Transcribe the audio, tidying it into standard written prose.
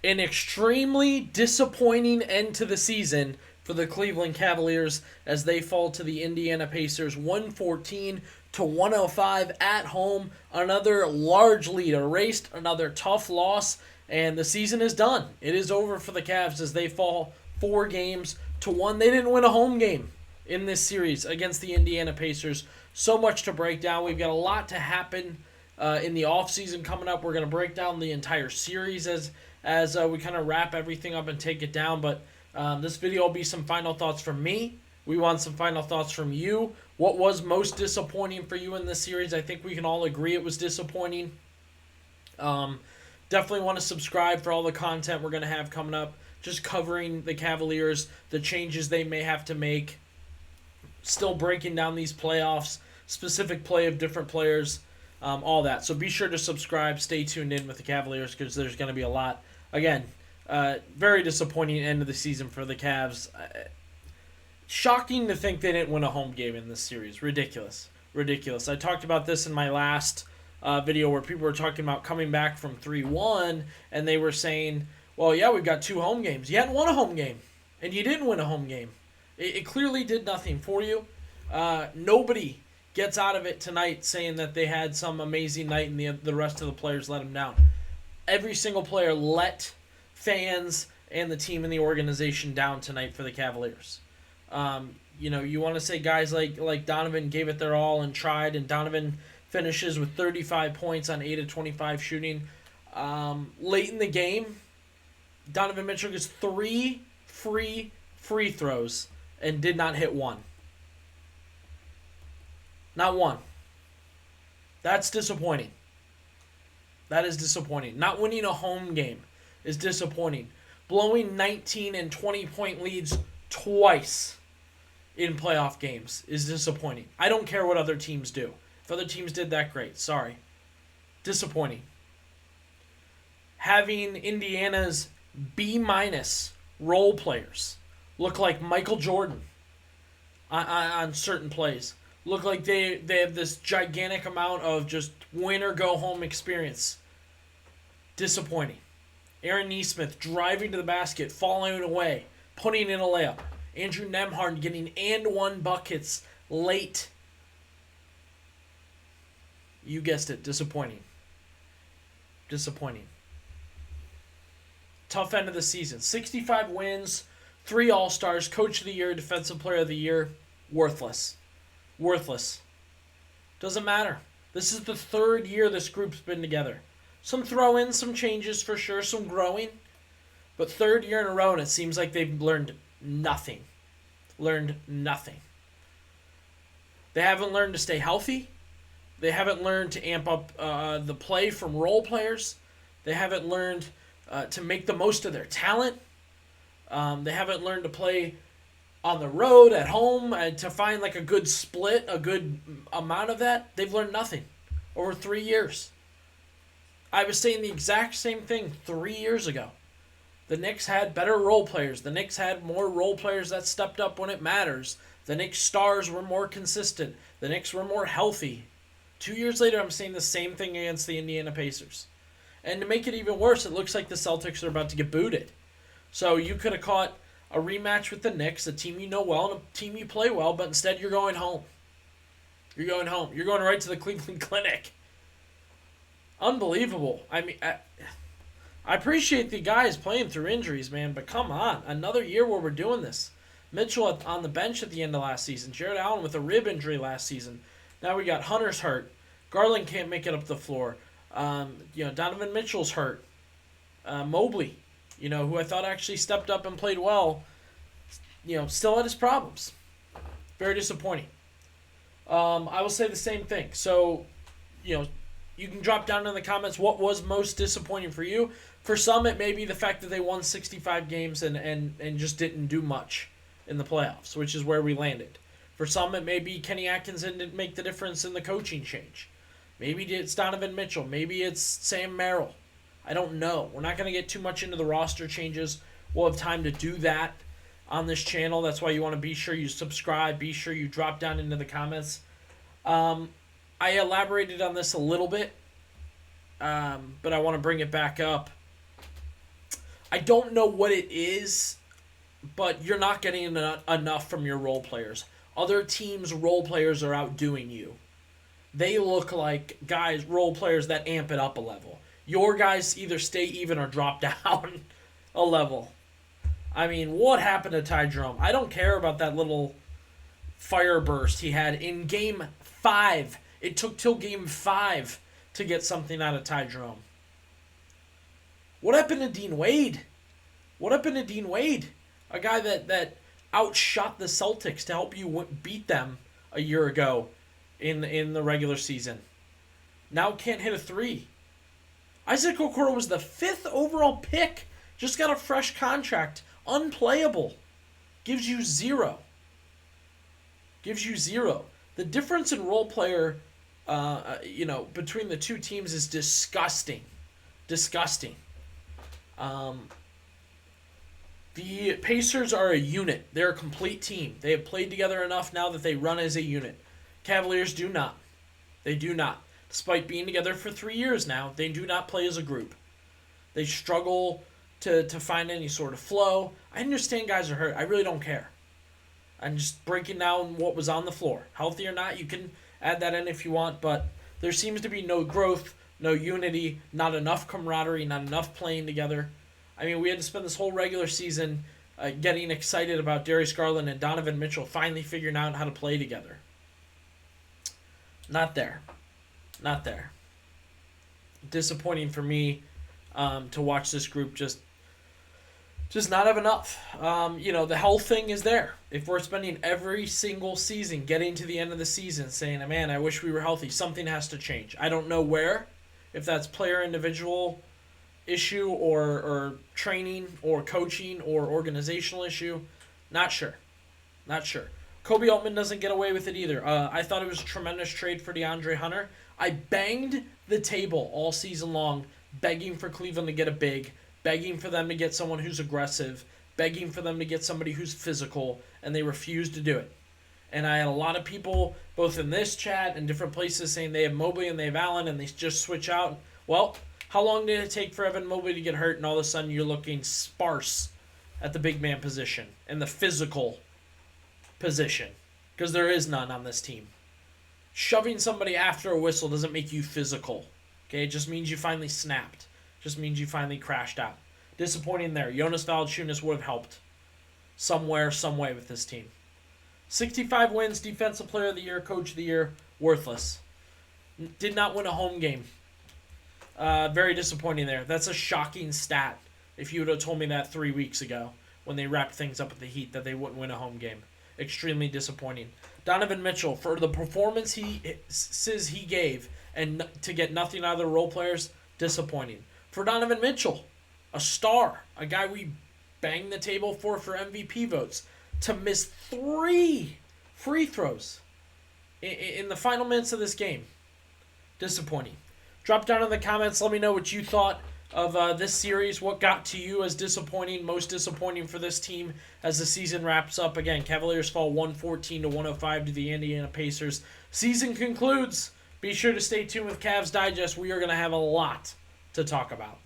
An extremely disappointing end to the season for the Cleveland Cavaliers as they fall to the Indiana Pacers 114-105 at home. Another large lead erased, another tough loss, and the season is done. It is over for the Cavs as they fall 4-1. They didn't win a home game in this series against the Indiana Pacers. So much to break down. We've got a lot to happen in the offseason coming up. We're going to break down the entire series as we kind of wrap everything up and take it down. But this video will be some final thoughts from me. We want some final thoughts from you. What was most disappointing for you in this series? I think we can all agree it was disappointing. Definitely want to subscribe for all the content we're going to have coming up. Just covering the Cavaliers, the changes they may have to make. Still breaking down these playoffs, specific play of different players, all that. So be sure to subscribe. Stay tuned in with the Cavaliers because there's going to be a lot. Again, very disappointing end of the season for the Cavs. Shocking to think they didn't win a home game in this series. Ridiculous. I talked about this in my last video where people were talking about coming back from 3-1, and they were saying, well, yeah, we've got 2 home games. You hadn't won a home game, and you didn't win a home game. It clearly did nothing for you. Nobody gets out of it tonight saying that they had some amazing night and the rest of the players let them down. Every single player let fans and the team and the organization down tonight for the Cavaliers. You want to say guys like Donovan gave it their all and tried, and Donovan finishes with 35 points on 8 of 25 shooting. Late in the game, Donovan Mitchell gets 3 free throws and did not hit one. Not one. That's disappointing. That is disappointing. Not winning a home game is disappointing. Blowing 19 and 20-point leads twice in playoff games is disappointing. I don't care what other teams do. If other teams did that, great. Sorry. Disappointing. Having Indiana's B- role players look like Michael Jordan on certain plays. Look like they have this gigantic amount of just win or go home experience. Disappointing. Aaron Nesmith driving to the basket, falling away, putting in a layup. Andrew Nembhard getting and one buckets late. You guessed it, disappointing. Tough end of the season. 65 wins, 3 All-Stars, Coach of the Year, Defensive Player of the Year. Worthless. Doesn't matter. This is the 3rd year this group's been together. Some throw-ins, some changes for sure, some growing. But 3rd year in a row, and it seems like they've learned nothing. They haven't learned to stay healthy. They haven't learned to amp up the play from role players. They haven't learned to make the most of their talent. They haven't learned to play on the road, at home, to find like a good split, a good amount of that. They've learned nothing over 3 years. I was saying the exact same thing 3 years ago. The Knicks had better role players. The Knicks had more role players that stepped up when it matters. The Knicks stars were more consistent. The Knicks were more healthy. 2 years later, I'm saying the same thing against the Indiana Pacers. And to make it even worse, it looks like the Celtics are about to get booted. So you could have caught a rematch with the Knicks, a team you know well and a team you play well, but instead you're going home. You're going right to the Cleveland Clinic. Unbelievable. I mean, I appreciate the guys playing through injuries, man, but come on. Another year where we're doing this. Mitchell on the bench at the end of last season. Jarrett Allen with a rib injury last season. Now we got Hunter's hurt. Garland can't make it up the floor. Donovan Mitchell's hurt. Mobley, who I thought actually stepped up and played well, still had his problems. Very disappointing. I will say the same thing. So, you can drop down in the comments what was most disappointing for you. For some, it may be the fact that they won 65 games and just didn't do much in the playoffs, which is where we landed. For some, it may be Kenny Atkinson didn't make the difference in the coaching change. Maybe it's Donovan Mitchell. Maybe it's Sam Merrill. I don't know. We're not going to get too much into the roster changes. We'll have time to do that on this channel. That's why you want to be sure you subscribe. Be sure you drop down into the comments. I elaborated on this a little bit, but I want to bring it back up. I don't know what it is, but you're not getting enough from your role players. Other teams' role players are outdoing you. They look like role players that amp it up a level. Your guys either stay even or drop down a level. I mean, what happened to Ty Jerome? I don't care about that little fire burst he had in Game 5. It took till Game 5 to get something out of Ty Jerome. What happened to Dean Wade? What happened to Dean Wade? A guy that outshot the Celtics to help you beat them a year ago in the regular season. Now can't hit a three. Isaac Okoro was the 5th overall pick. Just got a fresh contract. Unplayable. Gives you 0. The difference in role player, between the two teams is disgusting. The Pacers are a unit. They're a complete team. They have played together enough now that they run as a unit. Cavaliers do not. They do not. Despite being together for 3 years now, they do not play as a group. They struggle to find any sort of flow. I understand guys are hurt. I really don't care. I'm just breaking down what was on the floor. Healthy or not, you can add that in if you want, but there seems to be no growth, no unity, not enough camaraderie, not enough playing together. I mean, we had to spend this whole regular season getting excited about Darius Garland and Donovan Mitchell finally figuring out how to play together. Not there. Disappointing for me to watch this group just not have enough. The health thing is there. If we're spending every single season getting to the end of the season saying, man, I wish we were healthy, something has to change. I don't know where, if that's player individual issue or training or coaching or organizational issue. Not sure. Koby Altman doesn't get away with it either. I thought it was a tremendous trade for DeAndre Hunter. I banged the table all season long, begging for Cleveland to get a big, begging for them to get someone who's aggressive, begging for them to get somebody who's physical, and they refused to do it. And I had a lot of people, both in this chat and different places, saying they have Mobley and they have Allen, and they just switch out. Well, how long did it take for Evan Mobley to get hurt, and all of a sudden you're looking sparse at the big man position and the physical position? Because there is none on this team. Shoving somebody after a whistle doesn't make you physical. Okay, it just means you finally snapped. Just means you finally crashed out. Disappointing there. Jonas Valanciunas would have helped somewhere, some way with this team. 65 wins, Defensive Player of the Year, Coach of the Year, worthless. Did not win a home game. Very disappointing there. That's a shocking stat if you would have told me that 3 weeks ago when they wrapped things up with the Heat that they wouldn't win a home game. Extremely disappointing. Donovan Mitchell, for the performance he gave and to get nothing out of the role players, disappointing. For Donovan Mitchell, a star, a guy we banged the table for MVP votes, to miss 3 free throws in the final minutes of this game. Disappointing. Drop down in the comments. Let me know what you thought of this series. What got to you as disappointing, most disappointing for this team as the season wraps up. Again, Cavaliers fall 114-105 to the Indiana Pacers. Season concludes. Be sure to stay tuned with Cavs Digest. We are going to have a lot to talk about.